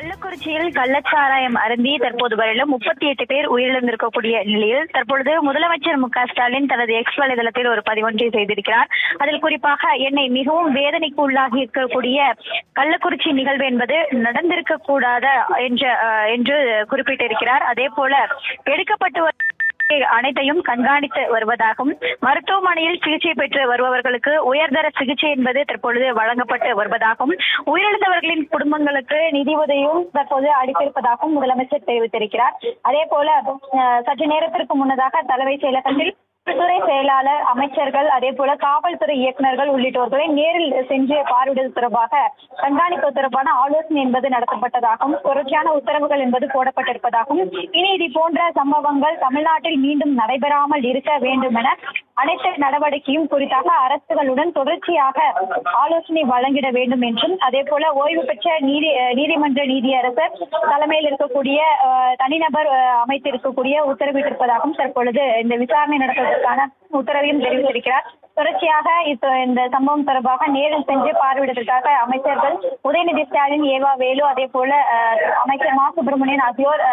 கள்ளக்குறிச்சியில் கள்ளச்சாராயம் அருந்தி தற்போது வரையிலும் 38 பேர் உயிரிழந்திருக்கக்கூடிய நிலையில் தற்பொழுது முதலமைச்சர் ஸ்டாலின் தனது எக்ஸ் வலைதளத்தில் ஒரு பதிவொன்றை செய்திருக்கிறார். அதில் குறிப்பாக என்னை மிகவும் வேதனைக்கு உள்ளாகி இருக்கக்கூடிய கள்ளக்குறிச்சி நிகழ்வு என்பது நடந்திருக்க கூடாத என்று குறிப்பிட்டிருக்கிறார். அதே போல எடுக்கப்பட்டு அனைத்தையும் கண்காணித்து வருவதாகவும் மருத்துவமனையில் சிகிச்சை பெற்று வருபவர்களுக்கு உயர்தர சிகிச்சை என்பது தற்பொழுது வழங்கப்பட்டு வருவதாகவும் உயிரிழந்தவர்களின் குடும்பங்களுக்கு நிதி உதவியும் தற்போது அளித்திருப்பதாகவும் முதலமைச்சர் தெரிவித்திருக்கிறார். அதே போல சற்று நேரத்திற்கு முன்னதாக தலைமைச் செயலகத்தில் துறை செயலாளர், அமைச்சர்கள், அதே போல காவல்துறை இயக்குநர்கள் உள்ளிட்டோர்களை நேரில் சென்று பார்வையிடுவது தொடர்பாக கண்காணிப்பு தொடர்பான ஆலோசனை என்பது நடத்தப்பட்டதாகவும் தொடர்ச்சியான உத்தரவுகள் என்பது போடப்பட்டிருப்பதாகவும் இனி இது போன்ற சம்பவங்கள் தமிழ்நாட்டில் மீண்டும் நடைபெறாமல் இருக்க வேண்டும் என அனைத்து நடவடிக்கையும் குறித்தாக அரசுகளுடன் தொடர்ச்சியாக ஆலோசனை வழங்கிட வேண்டும் என்றும், அதே போல ஓய்வு பெற்ற நீதிமன்ற நீதியரசர் தலைமையில் இருக்கக்கூடிய தனிநபர் அமைத்திருக்கக்கூடிய உத்தரவிட்டிருப்பதாகவும் தற்பொழுது இந்த விசாரணை நடத்துவதற்கான உத்தரவையும் தெரிவித்திருக்கிறார். தொடர்ச்சியாக இந்த சம்பவம் தொடர்பாக நேரில் சென்று பார்வையிடுவதற்காக அமைச்சர்கள் உதயநிதி ஸ்டாலின், ஏவா வேலு, அதே போல அமைச்சர் மா சுப்பிரமணியன் ஆகியோர்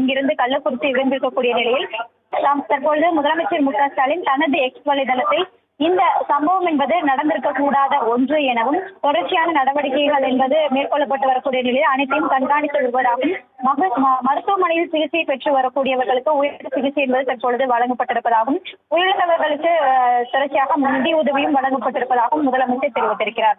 இங்கிருந்து கள்ளக்குறிச்சி இருந்திருக்கக்கூடிய நிலையில் தற்பொழுது முதலமைச்சர் ஸ்டாலின் தனது எக்ஸ் வலைதளத்தில் இந்த சம்பவம் என்பது நடந்திருக்க கூடாத ஒன்று எனவும் தொடர்ச்சியான நடவடிக்கைகள் என்பது மேற்கொள்ளப்பட்டு வரக்கூடிய நிலையில் அனைத்தையும் கண்காணித்து வருவதாகவும் மருத்துவமனையில் சிகிச்சை பெற்று வரக்கூடியவர்களுக்கு உயர் சிகிச்சை என்பது தற்பொழுது வழங்கப்பட்டிருப்பதாகவும் உயிரிழந்தவர்களுக்கு தொடர்ச்சியாக நிதி உதவியும் வழங்கப்பட்டிருப்பதாகவும் முதலமைச்சர் தெரிவித்திருக்கிறார்.